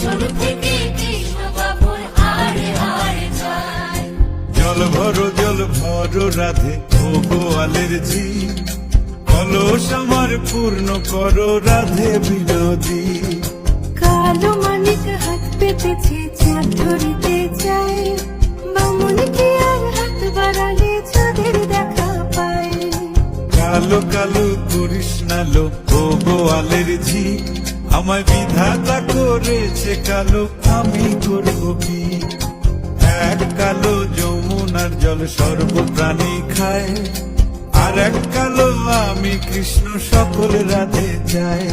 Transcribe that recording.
শুরু থেকে কৃষ্ণ বাবুর হাড়ে হাড়ে চাই। জল ভরো রাধে ও গোয়ালের ঝি, কলস আমার পূর্ণ করো রাধে বিনোদী। কালো মানিক হাত পেতেছে চাঁদ ধরিতে চায়, বামুন কি আর হাত বাড়ালে চাঁদের দেখা পায়। কালো কালো করিস না লো ও গোয়ালের ঝি, আমায় বিধাতা করেছে কালো, আমি করব কি? এক কালো যমুনার জল সর্বপ্রাণী খায়, আর এক কালো আমি কৃষ্ণ সকল রাধে চাই।